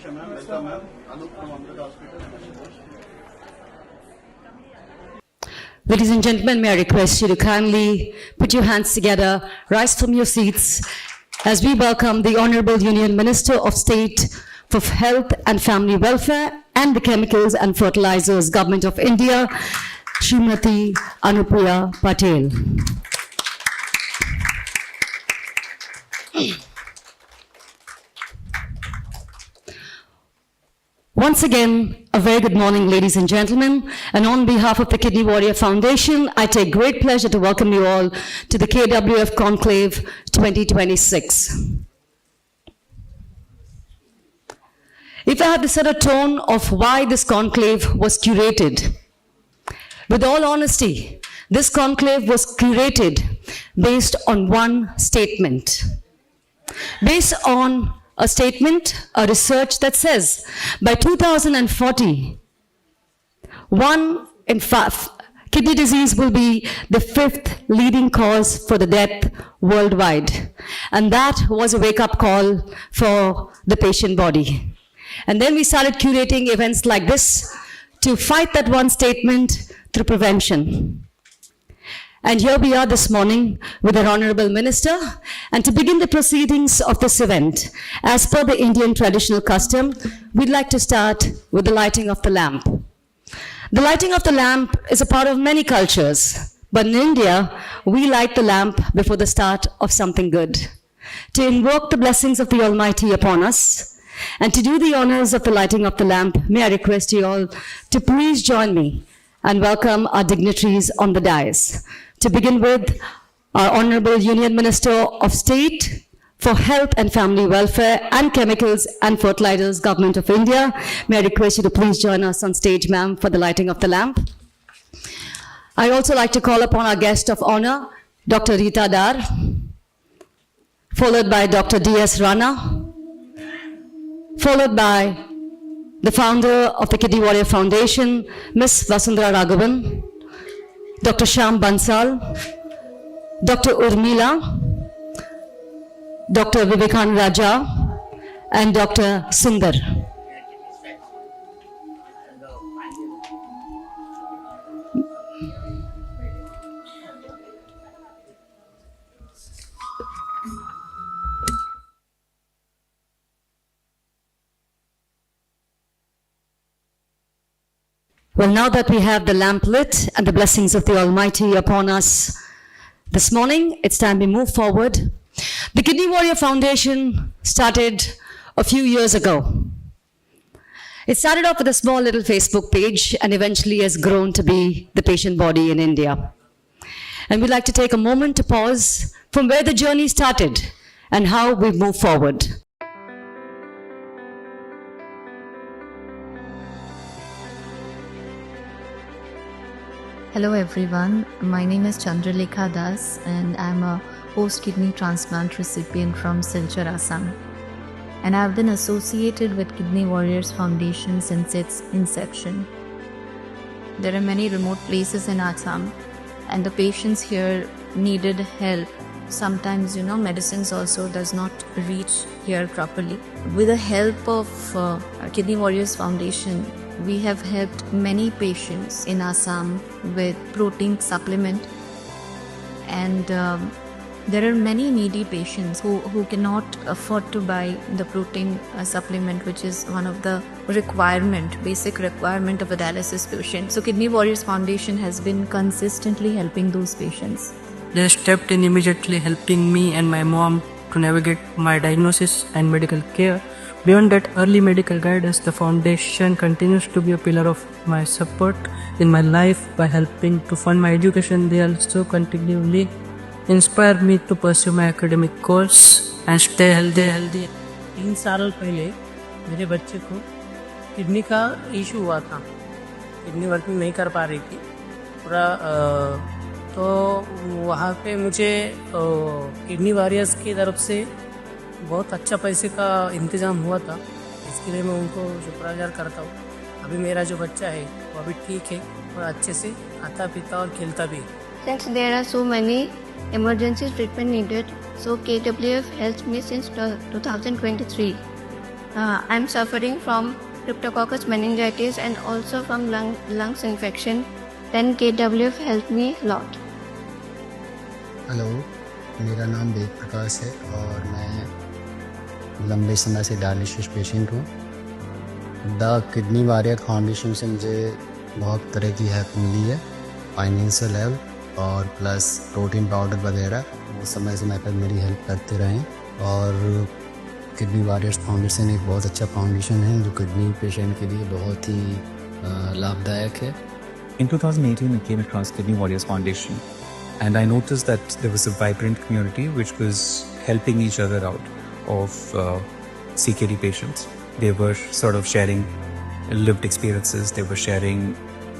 Namaste ma'am. Welcome ma'am. Anup from Amrita Hospital. Ladies and gentlemen, may I request you to kindly put your hands together, rise from your seats as we welcome the Honorable Union Minister of State for Health and Family Welfare and the Chemicals and Fertilizers, Government of India, Srimati Anupriya Patel. Once again, a very good morning, ladies and gentlemen. And on behalf of the Kidney Warrior Foundation, I take great pleasure to welcome you all to the KWF Conclave 2026. If I have to set a tone of why this conclave was curated, with all honesty, this conclave was curated based on one statement. Based on a statement, a research that says by 2040, kidney disease will be the 5th leading cause for the death worldwide. And that was a wake-up call for the patient body. And then we started curating events like this to fight that one statement through prevention. And here we are this morning with our Honorable Minister, and to begin the proceedings of this event, as per the Indian traditional custom, we'd like to start with the lighting of the lamp. The lighting of the lamp is a part of many cultures, but in India, we light the lamp before the start of something good, to invoke the blessings of the Almighty upon us. And to do the honors of the lighting of the lamp, may I request you all to please join me and welcome our dignitaries on the dais. To begin with, our Honorable Union Minister of State for Health and Family Welfare and Chemicals and Fertilizers, Government of India. May I request you to please join us on stage, ma'am, for the lighting of the lamp. I also like to call upon our guest of honor, Dr. Rita Dar, followed by Dr. D.S. Rana, followed by the founder of the Kidney Warrior Foundation, Ms. Vasundhara Raghavan, Dr. Shyam Bansal, Dr. Urmila, Dr. Vivekan Raja, and Dr. Sundar. Well, now that we have the lamp lit and the blessings of the Almighty upon us this morning, it's time we move forward. The Kidney Warrior Foundation started a few years ago. It started off with a small little Facebook page and eventually has grown to be the patient body in India. And we'd like to take a moment to pause from where the journey started and how we move forward. Hello everyone, my name is Chandralekha Das and I'm a post-kidney transplant recipient from Silchar, Assam. And I've been associated with Kidney Warriors Foundation since its inception. There are many remote places in Assam and the patients here needed help. Sometimes, medicines also does not reach here properly. With the help of Kidney Warriors Foundation, we have helped many patients in Assam with protein supplement, and there are many needy patients who cannot afford to buy the protein supplement, which is one of the basic requirement of a dialysis patient. So Kidney Warriors Foundation has been consistently helping those patients. They stepped in immediately, helping me and my mom to navigate my diagnosis and medical care. Beyond that early medical guidance, the foundation continues to be a pillar of my support in my life by helping to fund my education. They also continually inspire me to pursue my academic course and stay healthy. 3 साल पहले मेरे बच्चे को kidney का issue हुआ था, kidney working नहीं कर पा रही थी पूरा, तो वहाँ पे मुझे किडनी वॉरियर्स की तरफ से बहुत अच्छा पैसे का इंतज़ाम हुआ था। इसके लिए मैं उनको शुक्रगुजार करता हूँ। अभी मेरा जो बच्चा है वो अभी ठीक है और अच्छे से खाता पीता और खेलता भी। Since there are so many emergency treatment needed, so KWF helped me since 2023. I'm suffering from Cryptococcus meningitis and also from lungs infection. Then KWF helped me a lot. Hello, मेरा नाम वेद प्रकाश है और मैं लंबे समय से डायलिसिस पेशेंट हूँ। The kidney warrior foundation से मुझे बहुत तरह की हेल्प मिली है, फाइनेंशियल हेल्प और प्लस प्रोटीन पाउडर वगैरह। वो समय समय पर मेरी हेल्प करते रहें। और किडनी वॉरियर्स फाउंडेशन एक बहुत अच्छा फाउंडेशन है जो किडनी पेशेंट के लिए बहुत ही लाभदायक है। In 2018, I came across Kidney Warriors Foundation, and I noticed that there was a vibrant community which was helping each other out of CKD patients. They were sort of sharing lived experiences, they were sharing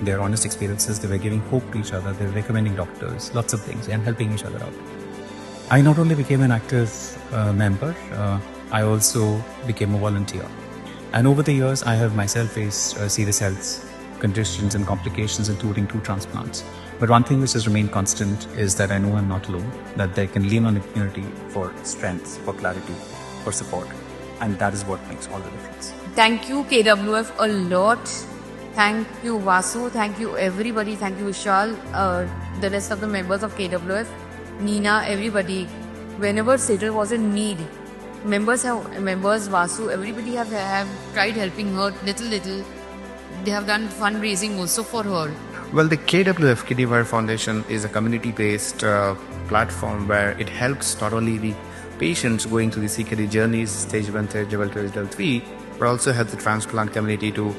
their honest experiences, they were giving hope to each other, they were recommending doctors, lots of things, and helping each other out. I not only became an active member, I also became a volunteer. And over the years, I have myself faced serious health conditions and complications, including 2 transplants. But one thing which has remained constant is that I know I'm not alone, that they can lean on the community for strength, for clarity, for support. And that is what makes all the difference. Thank you KWF a lot. Thank you Vasu, thank you everybody, thank you Vishal, the rest of the members of KWF, Nina, everybody. Whenever Cedar was in need, members, Vasu, everybody have tried helping her little. They have done fundraising also for her. Well, the KWF Kidney Warrior Foundation is a community-based platform where it helps not only the patients going through the CKD journeys, stage 1, stage 2, stage 3, but also help the transplant community to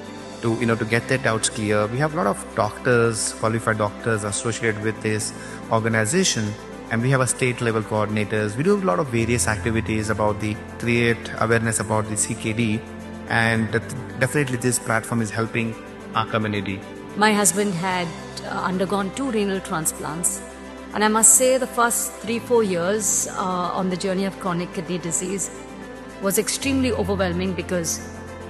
get their doubts clear. We have a lot of doctors, qualified doctors associated with this organization, and we have a state-level coordinators. We do a lot of various activities to create awareness about the CKD, and definitely this platform is helping our community. My husband had undergone 2 renal transplants, and I must say the first 3-4 years on the journey of chronic kidney disease was extremely overwhelming because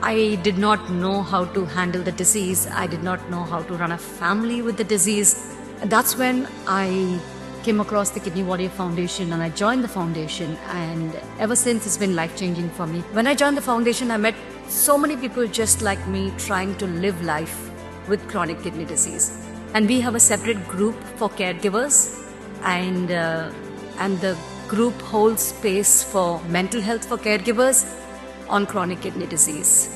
I did not know how to handle the disease. I did not know how to run a family with the disease. And that's when I came across the Kidney Warrior Foundation and I joined the foundation, and ever since it's been life-changing for me. When I joined the foundation, I met so many people just like me trying to live life with chronic kidney disease. And we have a separate group for caregivers, and the group holds space for mental health for caregivers on chronic kidney disease.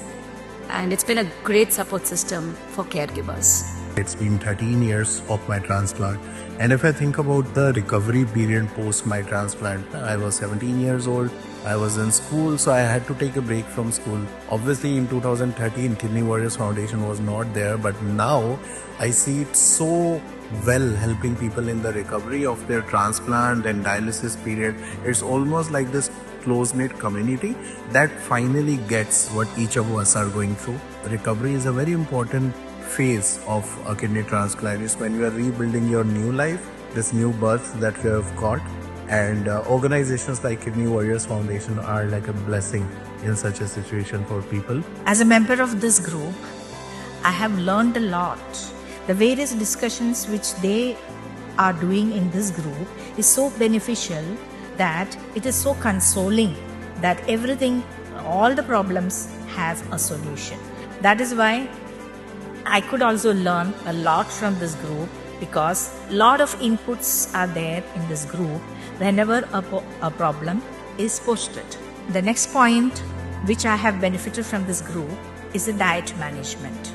And it's been a great support system for caregivers. It's been 13 years of my transplant, and if I think about the recovery period post my transplant, I was 17 years old, I was in school, so I had to take a break from school. Obviously in 2013 Kidney Warriors Foundation was not there, but now I see it so well helping people in the recovery of their transplant and dialysis period. It's almost like this close-knit community that finally gets what each of us are going through. Recovery is a very important phase of a kidney transplant. Is when you are rebuilding your new life, this new birth that you have got, and organizations like Kidney Warriors Foundation are like a blessing in such a situation for people. As a member of this group, I have learned a lot. The various discussions which they are doing in this group is so beneficial that it is so consoling that everything, all the problems have a solution. That is why I could also learn a lot from this group, because a lot of inputs are there in this group whenever a problem is posted. The next point which I have benefited from this group is the diet management.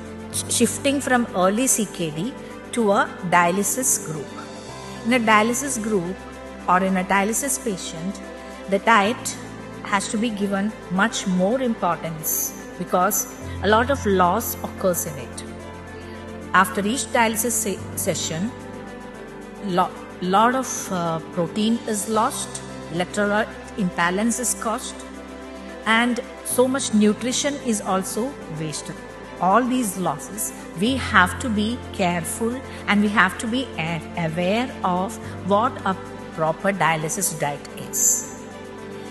Shifting from early CKD to a dialysis group. In a dialysis group or in a dialysis patient, the diet has to be given much more importance because a lot of loss occurs in it. After each dialysis session, lot of protein is lost, electrolyte imbalance is caused, and so much nutrition is also wasted. All these losses, we have to be careful and we have to be aware of what a proper dialysis diet is.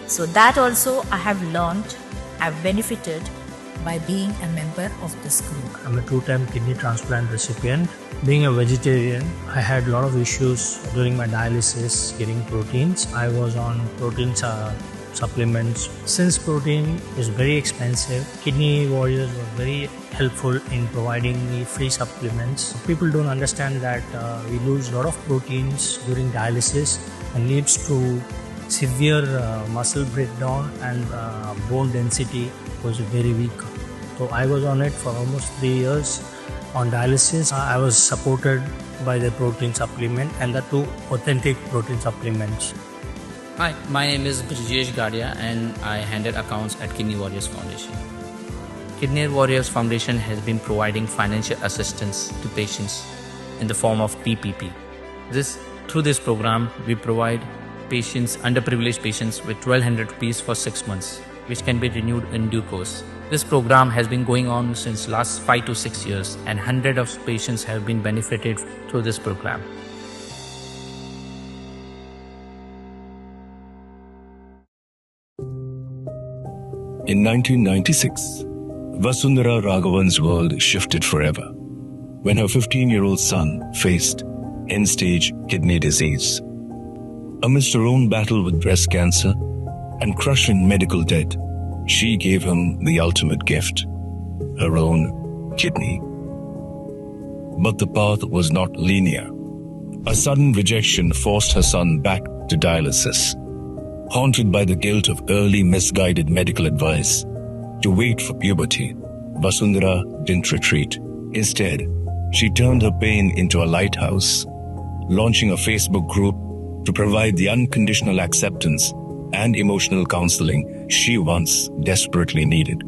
So that also I have learned, I've benefited by being a member of this group. I'm a 2-time kidney transplant recipient. Being a vegetarian, I had a lot of issues during my dialysis getting proteins. I was on proteins supplements. Since protein is very expensive, Kidney Warriors were very helpful in providing me free supplements. People don't understand that we lose a lot of proteins during dialysis and leads to severe muscle breakdown and bone density was very weak. So I was on it for almost 3 years. On dialysis, I was supported by the protein supplement and the 2 authentic protein supplements. Hi, my name is Brijesh Gadia and I handle accounts at Kidney Warriors Foundation. Kidney Warriors Foundation has been providing financial assistance to patients in the form of PPP. Through this program, we provide underprivileged patients with 1,200 rupees for 6 months, which can be renewed in due course. This program has been going on since last 5 to 6 years and hundreds of patients have been benefited through this program. In 1996, Vasundhara Raghavan's world shifted forever when her 15-year-old son faced end-stage kidney disease. Amidst her own battle with breast cancer and crushing medical debt, she gave him the ultimate gift, her own kidney. But the path was not linear. A sudden rejection forced her son back to dialysis. Haunted by the guilt of early misguided medical advice to wait for puberty, Vasundhara didn't retreat. Instead, she turned her pain into a lighthouse, launching a Facebook group to provide the unconditional acceptance and emotional counseling she once desperately needed.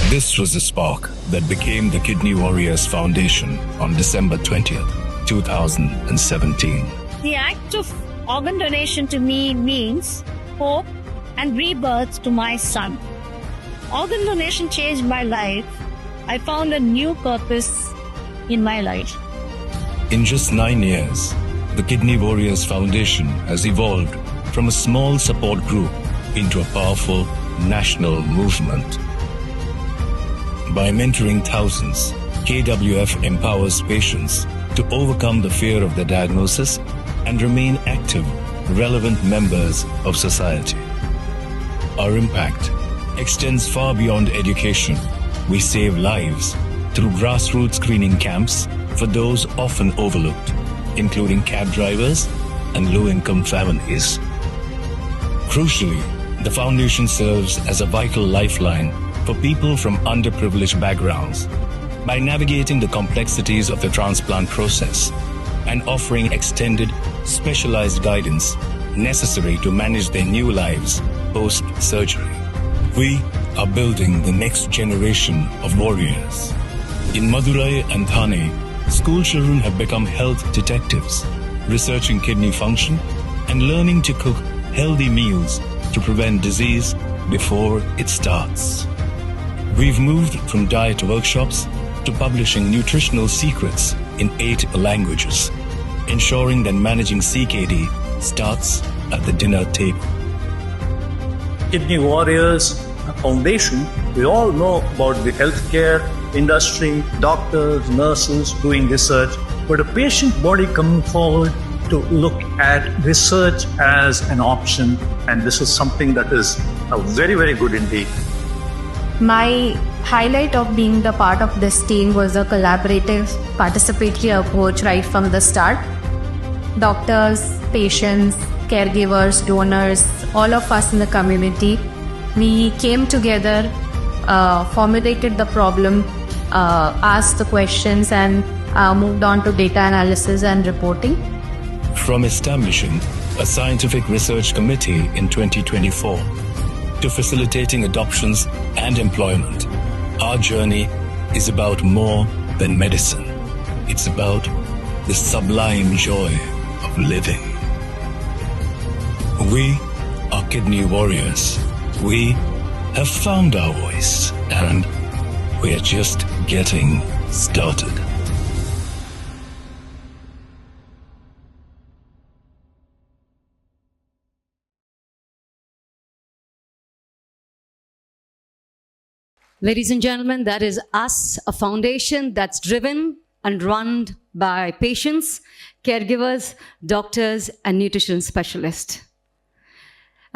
This was the spark that became the Kidney Warriors Foundation on December 20th, 2017. The act of organ donation to me means hope and rebirth to my son. Organ donation changed my life. I found a new purpose in my life. In just 9 years, the Kidney Warriors Foundation has evolved from a small support group into a powerful national movement. By mentoring thousands, KWF empowers patients to overcome the fear of their diagnosis and remain active, relevant members of society. Our impact extends far beyond education. We save lives through grassroots screening camps for those often overlooked, including cab drivers and low-income families. Crucially, the foundation serves as a vital lifeline for people from underprivileged backgrounds by navigating the complexities of the transplant process and offering extended, specialized guidance necessary to manage their new lives post-surgery. We are building the next generation of warriors. In Madurai and Thane, school children have become health detectives, researching kidney function and learning to cook healthy meals to prevent disease before it starts. We've moved from diet workshops to publishing nutritional secrets in 8 languages, ensuring that managing CKD starts at the dinner table. Kidney Warriors Foundation, we all know about the healthcare industry, doctors, nurses doing research, but a patient body coming forward to look at research as an option, and this is something that is very, very good indeed. My highlight of being the part of this team was a collaborative, participatory approach right from the start. Doctors, patients, caregivers, donors, all of us in the community, we came together, formulated the problem, asked the questions, and moved on to data analysis and reporting. From establishing a scientific research committee in 2024 to facilitating adoptions and employment, our journey is about more than medicine. It's about the sublime joy of living. We are Kidney Warriors. We have found our voice, and we are just getting started. Ladies and gentlemen, that is us, a foundation that's driven and run by patients, caregivers, doctors, and nutrition specialists.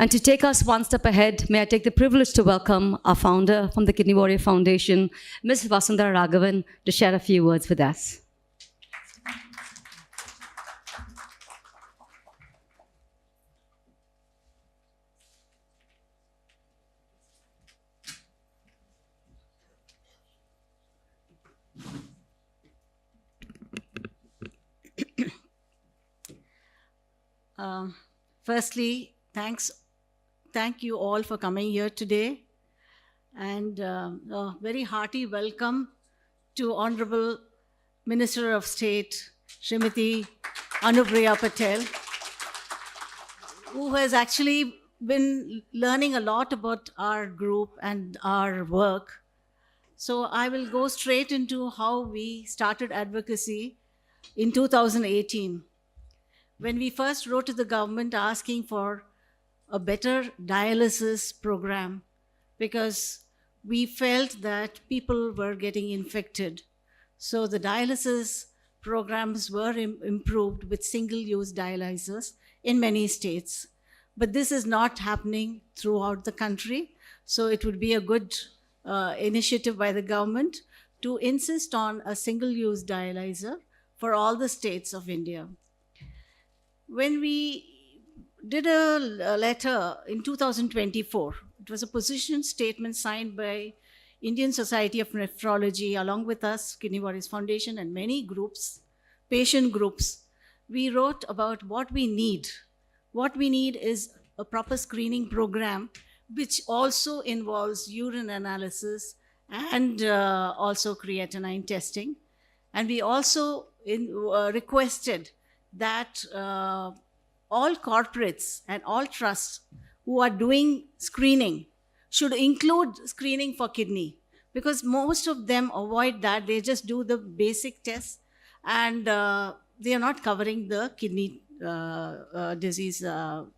And to take us one step ahead, may I take the privilege to welcome our founder from the Kidney Warrior Foundation, Ms. Vasundhara Raghavan, to share a few words with us. Firstly, thank you all for coming here today, and a very hearty welcome to Honorable Minister of State, Srimati Anupriya Patel, who has actually been learning a lot about our group and our work. So I will go straight into how we started advocacy in 2018. When we first wrote to the government asking for a better dialysis program, because we felt that people were getting infected. So the dialysis programs were improved with single-use dialyzers in many states. But this is not happening throughout the country. So it would be a good initiative by the government to insist on a single-use dialyzer for all the states of India. When we did a letter in 2024, it was a position statement signed by Indian Society of Nephrology, along with us, Kidney Warriors Foundation, and many groups, patient groups. We wrote about what we need. What we need is a proper screening program, which also involves urine analysis and also creatinine testing. And we also requested that all corporates and all trusts who are doing screening should include screening for kidney, because most of them avoid that. They just do the basic tests, and they are not covering the kidney disease, the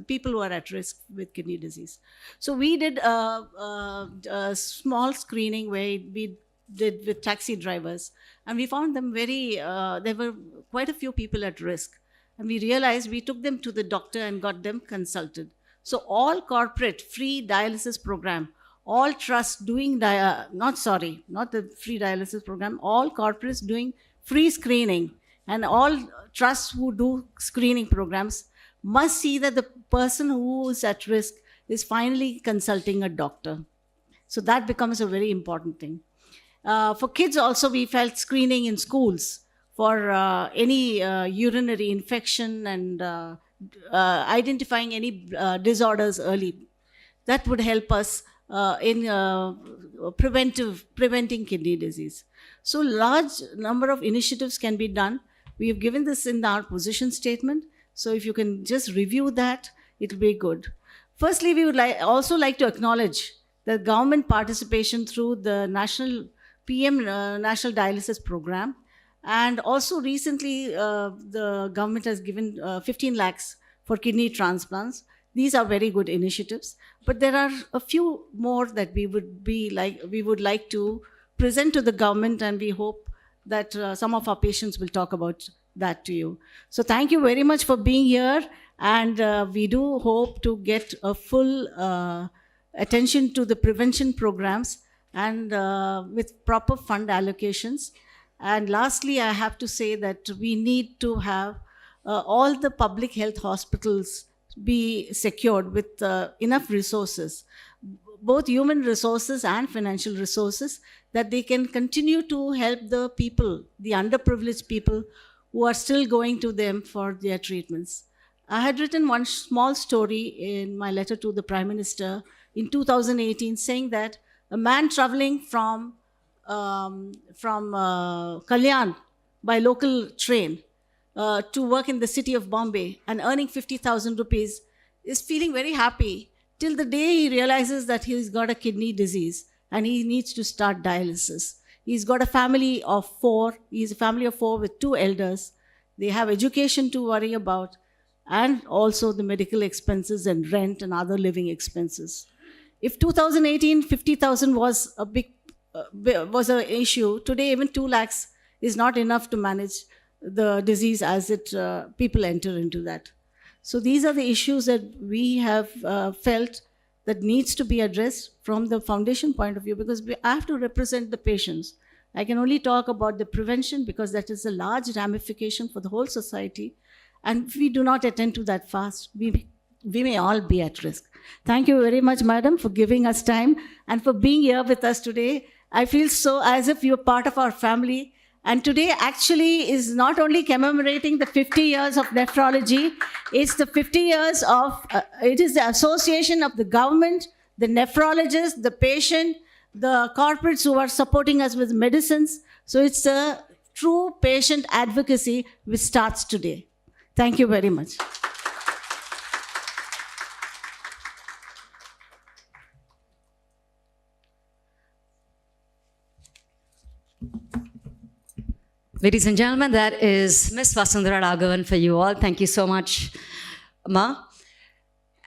people who are at risk with kidney disease. So we did a small screening where we did with taxi drivers, and we found them there were quite a few people at risk, and we realized we took them to the doctor and got them consulted. So all corporate free dialysis program, all trusts doing not the free dialysis program, all corporates doing free screening, and all trusts who do screening programs must see that the person who is at risk is finally consulting a doctor. So that becomes a very important thing. For kids also, we felt screening in schools for any urinary infection and identifying any disorders early. That would help us in preventing kidney disease. So large number of initiatives can be done. We have given this in our position statement. So if you can just review that, it will be good. Firstly, we would also like to acknowledge the government participation through the PM National Dialysis Program. And also recently, the government has given 15 lakhs for kidney transplants. These are very good initiatives, but there are a few more that we would like to present to the government, and we hope that some of our patients will talk about that to you. So thank you very much for being here, and we do hope to get a full attention to the prevention programs and with proper fund allocations. And lastly, I have to say that we need to have all the public health hospitals be secured with enough resources, both human resources and financial resources, that they can continue to help the people, the underprivileged people who are still going to them for their treatments. I had written one small story in my letter to the Prime Minister in 2018 saying that a man traveling from Kalyan by local train to work in the city of Bombay and earning 50,000 rupees is feeling very happy till the day he realizes that he's got a kidney disease and he needs to start dialysis. He's got a family of 4. He's a family of 4 with 2 elders. They have education to worry about, and also the medical expenses and rent and other living expenses. If 2018, 50,000 was a big was an issue, today even 2 lakhs is not enough to manage the disease as people enter into that. So these are the issues that we have felt that needs to be addressed from the foundation point of view, because I have to represent the patients. I can only talk about the prevention because that is a large ramification for the whole society. And if we do not attend to that fast, we may all be at risk. Thank you very much, madam, for giving us time and for being here with us today. I feel so as if you're part of our family. And today actually is not only commemorating the 50 years of nephrology, it's the 50 years of, it is the association of the government, the nephrologist, the patient, the corporates who are supporting us with medicines. So it's a true patient advocacy which starts today. Thank you very much. Ladies and gentlemen, that is Miss Vasundhara Raghavan for you all. Thank you so much, Ma.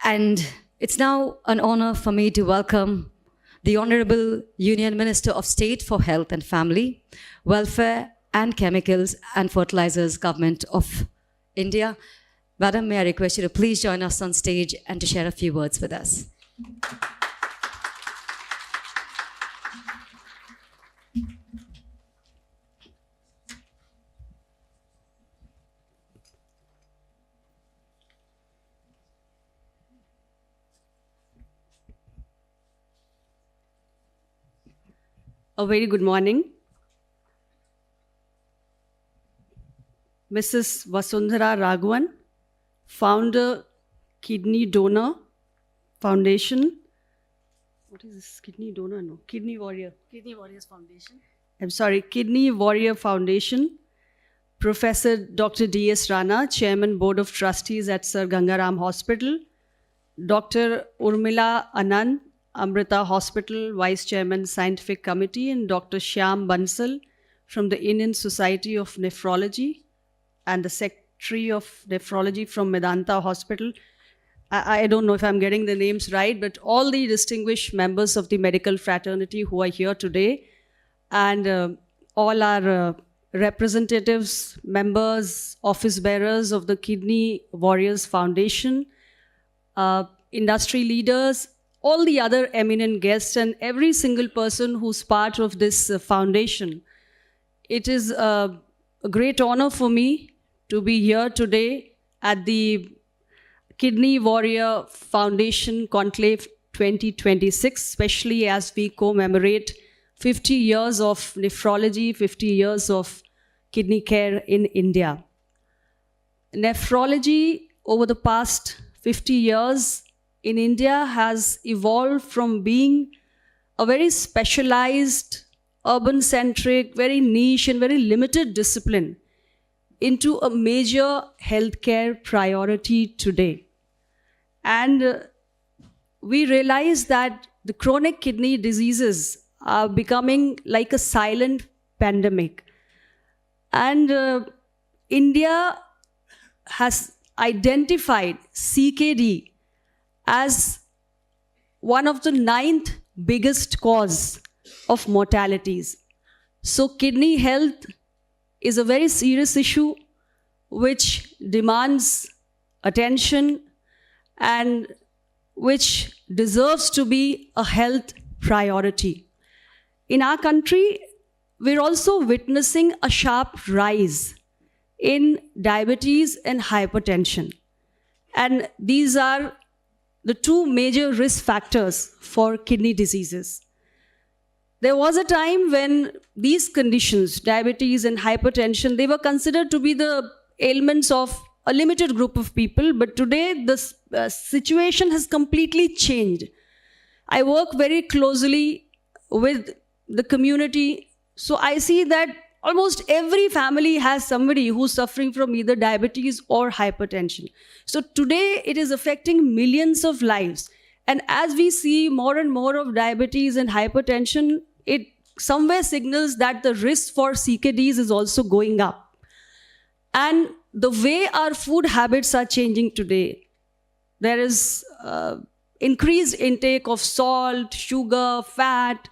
And it's now an honor for me to welcome the Honorable Union Minister of State for Health and Family, Welfare and Chemicals and Fertilizers, Government of India. Madam, may I request you to please join us on stage and to share a few words with us. A very good morning. Mrs. Vasundhara Raghavan, founder, Kidney Donor Foundation. What is this? Kidney Donor? No. Kidney Warrior. Kidney Warriors Foundation. I'm sorry. Kidney Warrior Foundation. Professor Dr. D.S. Rana, Chairman Board of Trustees at Sir Gangaram Hospital. Dr. Urmila Anand, Amrita Hospital, Vice Chairman Scientific Committee, and Dr. Shyam Bansal from the Indian Society of Nephrology and the Secretary of Nephrology from Medanta Hospital. I don't know if I'm getting the names right, but all the distinguished members of the medical fraternity who are here today, and all our representatives, members, office bearers of the Kidney Warriors Foundation, industry leaders, all the other eminent guests, and every single person who's part of this foundation. It is a great honor for me to be here today at the Kidney Warrior Foundation Conclave 2026, especially as we commemorate 50 years of nephrology, 50 years of kidney care in India. Nephrology over the past 50 years in India has evolved from being a very specialized, urban-centric, very niche and very limited discipline into a major healthcare priority today. And we realize that the chronic kidney diseases are becoming like a silent pandemic. And India has identified CKD as one of the 9th biggest cause of mortalities. So kidney health is a very serious issue which demands attention and which deserves to be a health priority. In our country, we're also witnessing a sharp rise in diabetes and hypertension. And these are the two major risk factors for kidney diseases. There was a time when these conditions, diabetes and hypertension, they were considered to be the ailments of a limited group of people, but today the situation has completely changed. I work very closely with the community, so I see that almost every family has somebody who's suffering from either diabetes or hypertension. So today it is affecting millions of lives. And as we see more and more of diabetes and hypertension, it somewhere signals that the risk for CKDs is also going up. And the way our food habits are changing today, there is increased intake of salt, sugar, fat,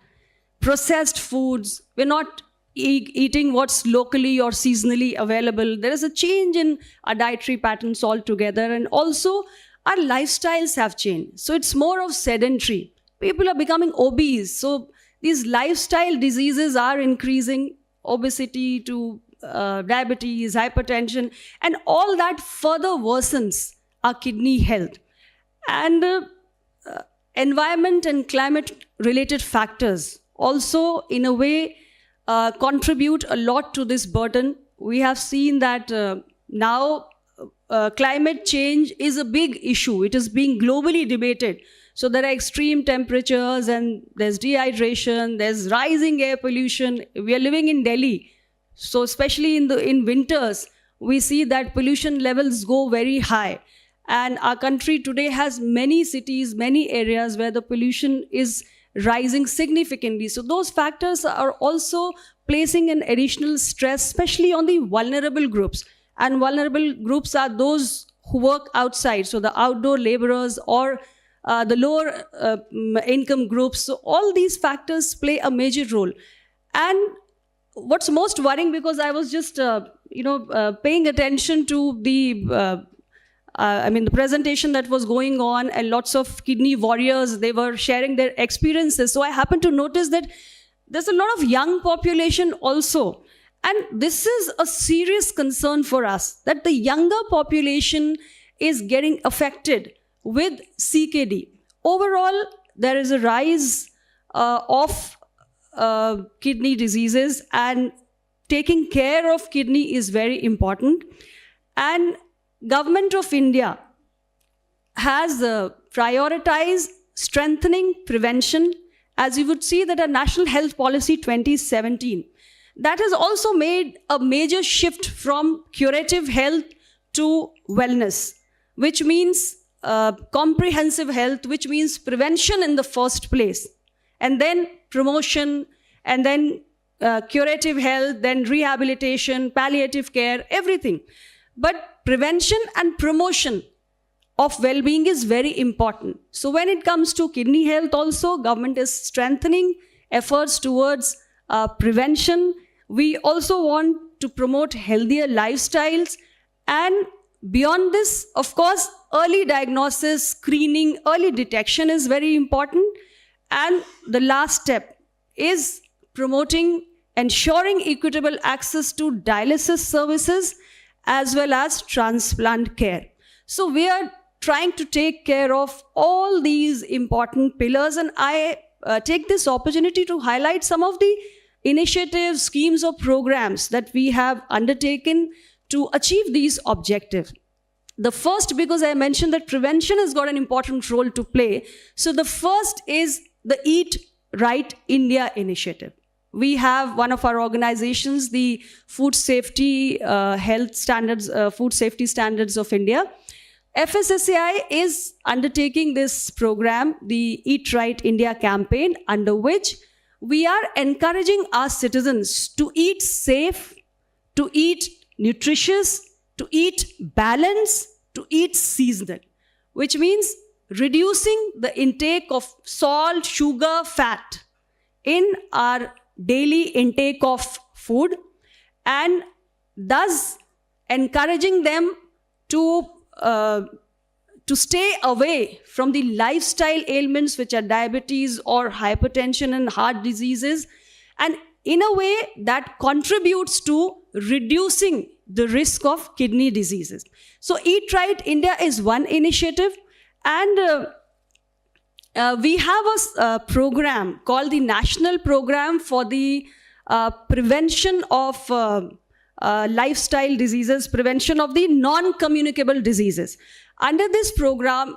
processed foods. We're not eating what's locally or seasonally available. There is a change in our dietary patterns altogether, and also our lifestyles have changed. So it's more of sedentary. People are becoming obese. So these lifestyle diseases are increasing, obesity to diabetes, hypertension, and all that further worsens our kidney health. And environment and climate related factors also in a way contribute a lot to this burden. We have seen that now climate change is a big issue. It is being globally debated. So there are extreme temperatures and there's dehydration, there's rising air pollution. We are living in Delhi. So especially in winters, we see that pollution levels go very high. And our country today has many cities, many areas where the pollution is rising significantly. So those factors are also placing an additional stress, especially on the vulnerable groups. And vulnerable groups are those who work outside, so the outdoor laborers or the lower income groups. So all these factors play a major role. And what's most worrying, because I was just paying attention to the the presentation that was going on, and lots of kidney warriors, they were sharing their experiences. So I happened to notice that there's a lot of young population also. And this is a serious concern for us, that the younger population is getting affected with CKD. Overall, there is a rise of kidney diseases, and taking care of kidney is very important. And Government of India has prioritized strengthening prevention, as you would see that our National Health Policy 2017, that has also made a major shift from curative health to wellness, which means comprehensive health, which means prevention in the first place, and then promotion, and then curative health, then rehabilitation, palliative care, everything. But prevention and promotion of well-being is very important. So when it comes to kidney health also, government is strengthening efforts towards prevention. We also want to promote healthier lifestyles. And beyond this, of course, early diagnosis, screening, early detection is very important. And the last step is ensuring equitable access to dialysis services as well as transplant care. So we are trying to take care of all these important pillars, and I take this opportunity to highlight some of the initiatives, schemes or programs that we have undertaken to achieve these objectives. The first, because I mentioned that prevention has got an important role to play. So the first is the Eat Right India initiative. We have one of our organizations, the Food Safety Food Safety Standards of India. FSSAI is undertaking this program, the Eat Right India campaign, under which we are encouraging our citizens to eat safe, to eat nutritious, to eat balanced, to eat seasonal, which means reducing the intake of salt, sugar, fat in our daily intake of food, and thus encouraging them to stay away from the lifestyle ailments which are diabetes or hypertension and heart diseases, and in a way that contributes to reducing the risk of kidney diseases. So Eat Right India is one initiative, and we have a program called the National Program for the Prevention of Lifestyle Diseases, Prevention of the Non-Communicable Diseases. Under this program,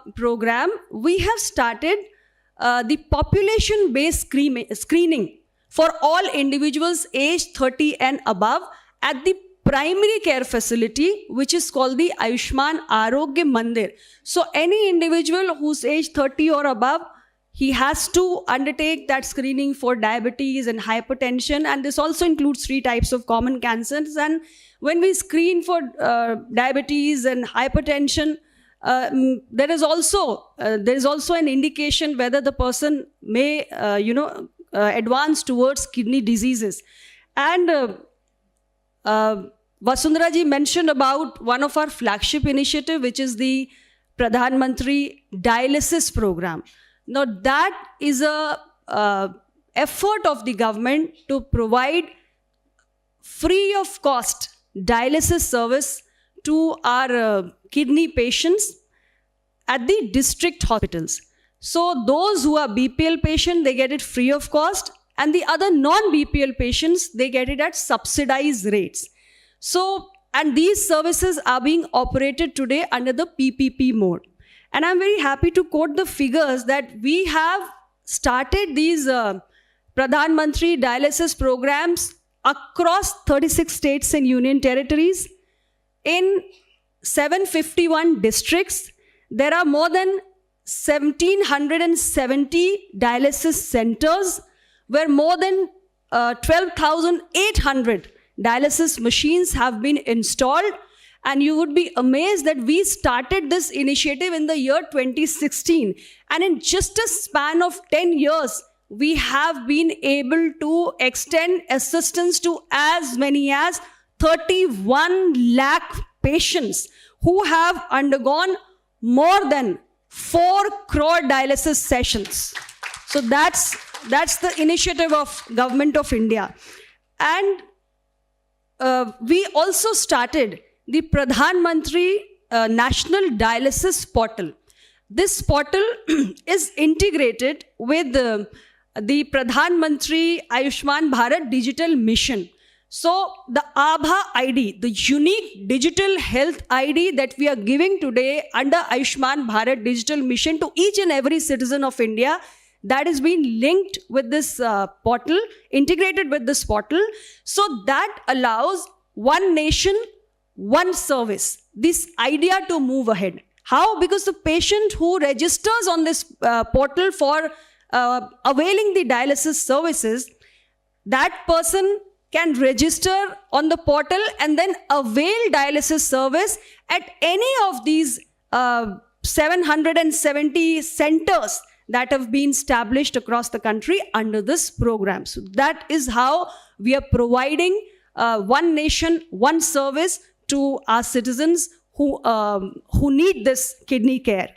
we have started the population-based screening for all individuals aged 30 and above at the primary care facility, which is called the Ayushman Arogya Mandir. So any individual who's aged 30 or above, he has to undertake that screening for diabetes and hypertension, and this also includes 3 types of common cancers. And when we screen for diabetes and hypertension, there is also an indication whether the person may advance towards kidney diseases. And Vasundhara ji mentioned about one of our flagship initiative, which is the Pradhan Mantri Dialysis Program. Now that is a effort of the government to provide free of cost dialysis service to our kidney patients at the district hospitals. So those who are BPL patient, they get it free of cost, and the other non-BPL patients, they get it at subsidized rates. So, and these services are being operated today under the PPP mode. And I'm very happy to quote the figures that we have started these Pradhan Mantri dialysis programs across 36 states and union territories in 751 districts. There are more than 1,770 dialysis centers where more than 12,800 dialysis machines have been installed. And you would be amazed that we started this initiative in the year 2016. And in just a span of 10 years, we have been able to extend assistance to as many as 31 lakh patients who have undergone more than 4 crore dialysis sessions. So that's the initiative of Government of India. And we also started the Pradhan Mantri National Dialysis Portal. This portal is integrated with the Pradhan Mantri Ayushman Bharat Digital Mission. So the Aabha ID, the unique digital health ID that we are giving today under Ayushman Bharat Digital Mission to each and every citizen of India, that is being linked with this portal, integrated with this portal. So that allows one nation, one service, this idea to move ahead. How? Because the patient who registers on this portal for availing the dialysis services, that person can register on the portal and then avail dialysis service at any of these 770 centers that have been established across the country under this program. So that is how we are providing one nation, one service to our citizens who need this kidney care.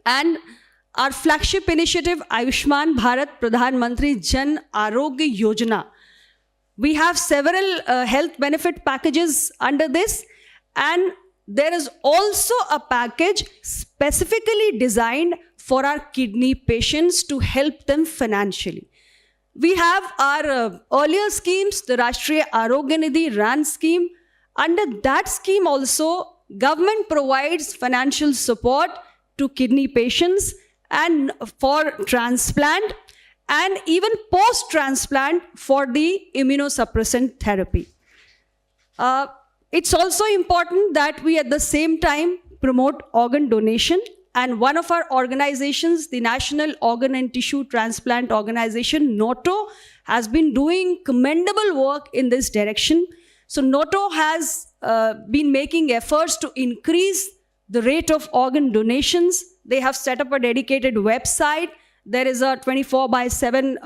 And our flagship initiative, Ayushman Bharat Pradhan Mantri Jan Arogya Yojana. We have several health benefit packages under this, and there is also a package specifically designed for our kidney patients to help them financially. We have our earlier schemes, the Rashtriya Arogya Nidhi RAN scheme. Under that scheme also, government provides financial support to kidney patients and for transplant and even post-transplant for the immunosuppressant therapy. It's also important that we at the same time promote organ donation, and one of our organizations, the National Organ and Tissue Transplant Organization, NOTO, has been doing commendable work in this direction. So NOTO has been making efforts to increase the rate of organ donations. They have set up a dedicated website. There is a 24/7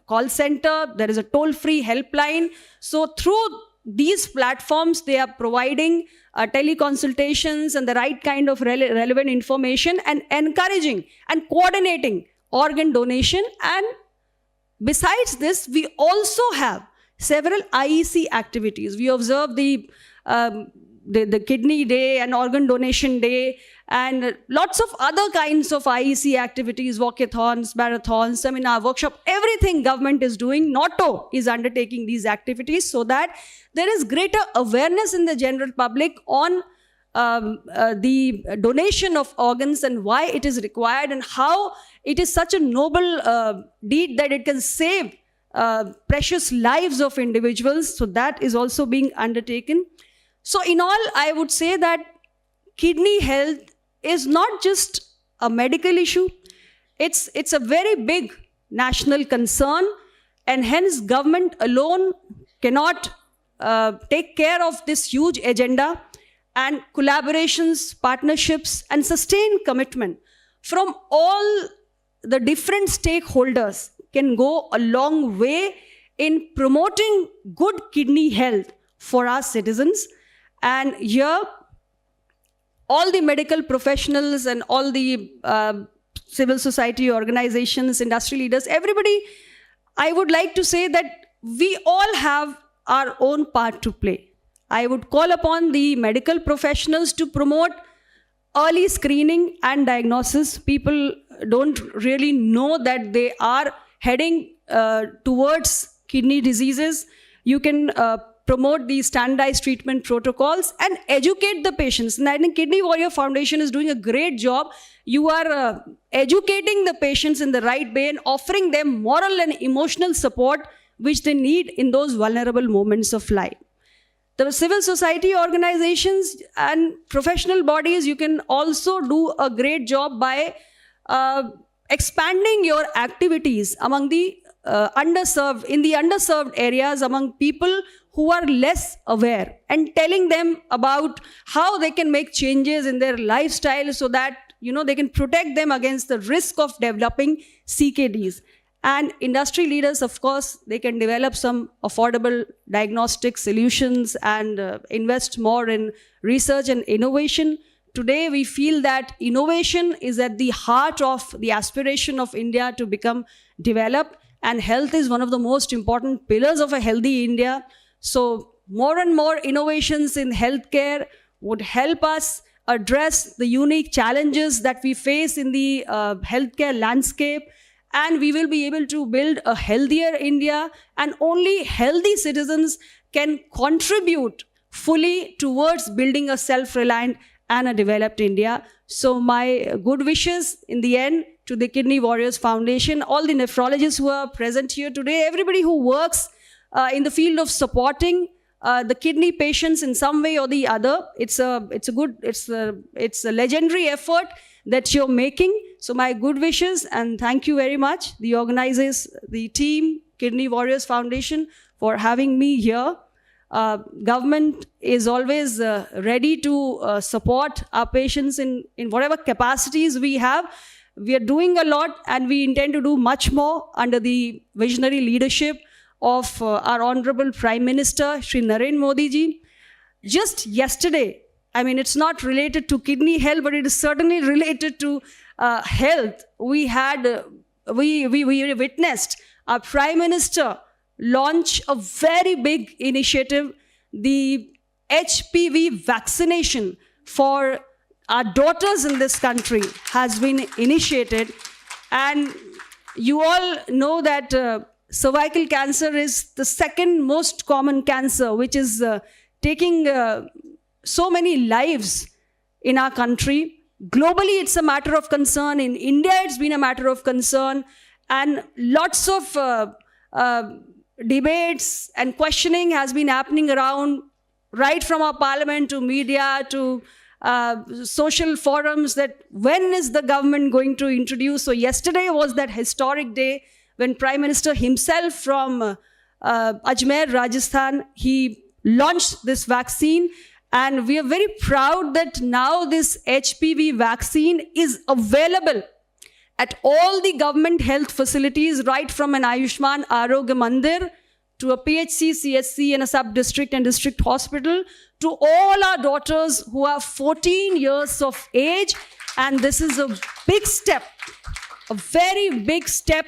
call center. There is a toll-free helpline. So through these platforms, they are providing teleconsultations and the right kind of relevant information and encouraging and coordinating organ donation. And besides this, we also have several IEC activities. We observe the Kidney Day and Organ Donation Day and lots of other kinds of IEC activities, walkathons, marathons, seminar, workshop, everything government is doing. NOTO is undertaking these activities so that there is greater awareness in the general public on the donation of organs and why it is required and how it is such a noble deed that it can save precious lives of individuals. So that is also being undertaken. So in all, I would say that kidney health is not just a medical issue. It's a very big national concern, and hence government alone cannot take care of this huge agenda, and collaborations, partnerships, and sustained commitment from all the different stakeholders can go a long way in promoting good kidney health for our citizens. And here, all the medical professionals and all the civil society organizations, industry leaders, everybody, I would like to say that we all have our own part to play. I would call upon the medical professionals to promote early screening and diagnosis. People don't really know that they are heading towards kidney diseases. You can promote the standardized treatment protocols and educate the patients. And I think Kidney Warrior Foundation is doing a great job. You are educating the patients in the right way and offering them moral and emotional support which they need in those vulnerable moments of life. The civil society organizations and professional bodies, you can also do a great job by expanding your activities among the underserved areas, among people who are less aware, and telling them about how they can make changes in their lifestyle so that they can protect them against the risk of developing CKDs. And industry leaders, of course, they can develop some affordable diagnostic solutions and invest more in research and innovation. Today, we feel that innovation is at the heart of the aspiration of India to become developed, and health is one of the most important pillars of a healthy India. So more and more innovations in healthcare would help us address the unique challenges that we face in the healthcare landscape, and we will be able to build a healthier India, and only healthy citizens can contribute fully towards building a self-reliant and a developed India. So my good wishes in the end to the Kidney Warriors Foundation, all the nephrologists who are present here today, everybody who works in the field of supporting the kidney patients in some way or the other. It's a legendary effort that you're making. So my good wishes and thank you very much, the organizers, the team, Kidney Warriors Foundation, for having me here. Government is always ready to support our patients in whatever capacities we have. We are doing a lot and we intend to do much more under the visionary leadership of our Honorable Prime Minister, Shri Narendra Modi ji. Just yesterday, I mean, it's not related to kidney health, but it is certainly related to health. We witnessed our Prime Minister launch a very big initiative. The HPV vaccination for our daughters in this country has been initiated. And you all know that cervical cancer is the second most common cancer, which is taking so many lives in our country. Globally, it's a matter of concern. In India, it's been a matter of concern. And lots of debates and questioning has been happening around, right from our parliament to media to social forums, that when is the government going to introduce? So yesterday was that historic day when Prime Minister himself from Ajmer, Rajasthan, he launched this vaccine. And we are very proud that now this HPV vaccine is available at all the government health facilities, right from an Ayushman Arogya Mandir to a PHC, CHC and a sub-district and district hospital, to all our daughters who are 14 years of age. And this is a big step, a very big step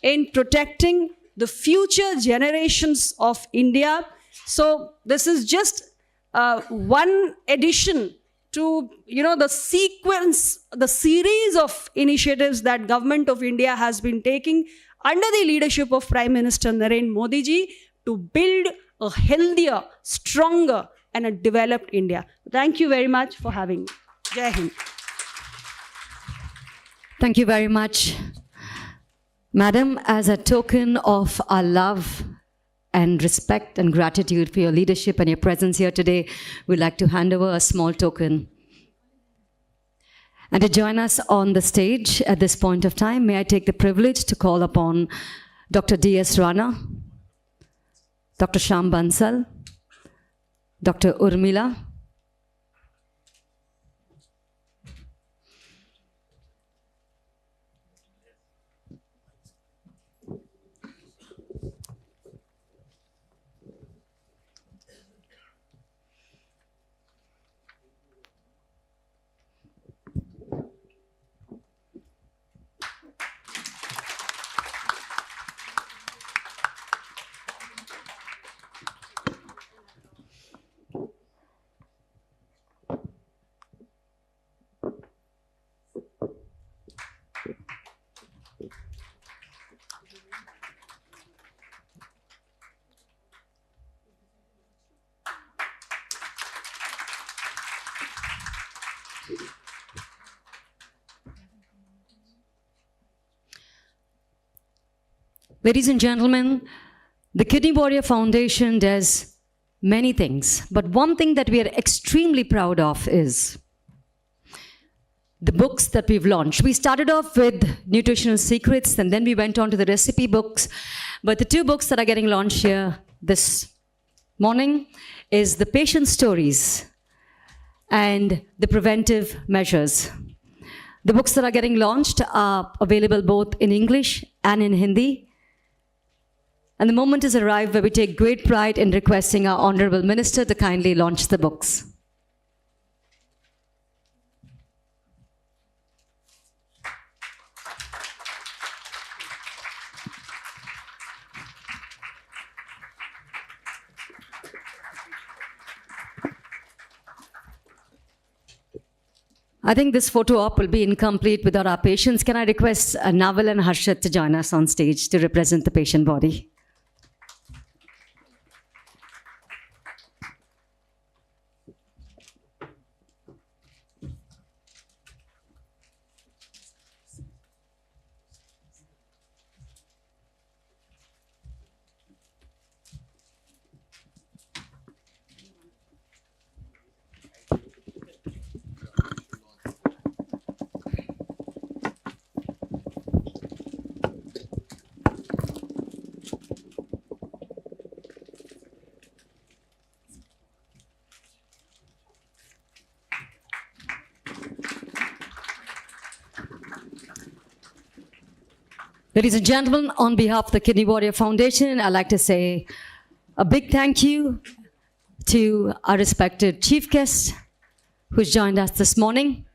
in protecting the future generations of India. So this is just one addition to the sequence, the series of initiatives that Government of India has been taking under the leadership of Prime Minister Narendra Modi ji to build a healthier, stronger and a developed India. Thank you very much for having me. Jai Hind. Thank you very much. Madam, as a token of our love and respect and gratitude for your leadership and your presence here today, we'd like to hand over a small token. And to join us on the stage at this point of time, may I take the privilege to call upon Dr. D.S. Rana, Dr. Shyam Bansal, Dr. Urmila, Ladies and gentlemen, the Kidney Warrior Foundation does many things, but one thing that we are extremely proud of is the books that we've launched. We started off with Nutritional Secrets, and then we went on to the recipe books. But the two books that are getting launched here this morning is the patient stories and the preventive measures. The books that are getting launched are available both in English and in Hindi. And the moment has arrived where we take great pride in requesting our Honorable Minister to kindly launch the books. I think this photo op will be incomplete without our patients. Can I request Naval and Harshit to join us on stage to represent the patient body? Ladies and gentlemen, on behalf of the Kidney Warrior Foundation, I'd like to say a big thank you to our respected chief guest who's joined us this morning.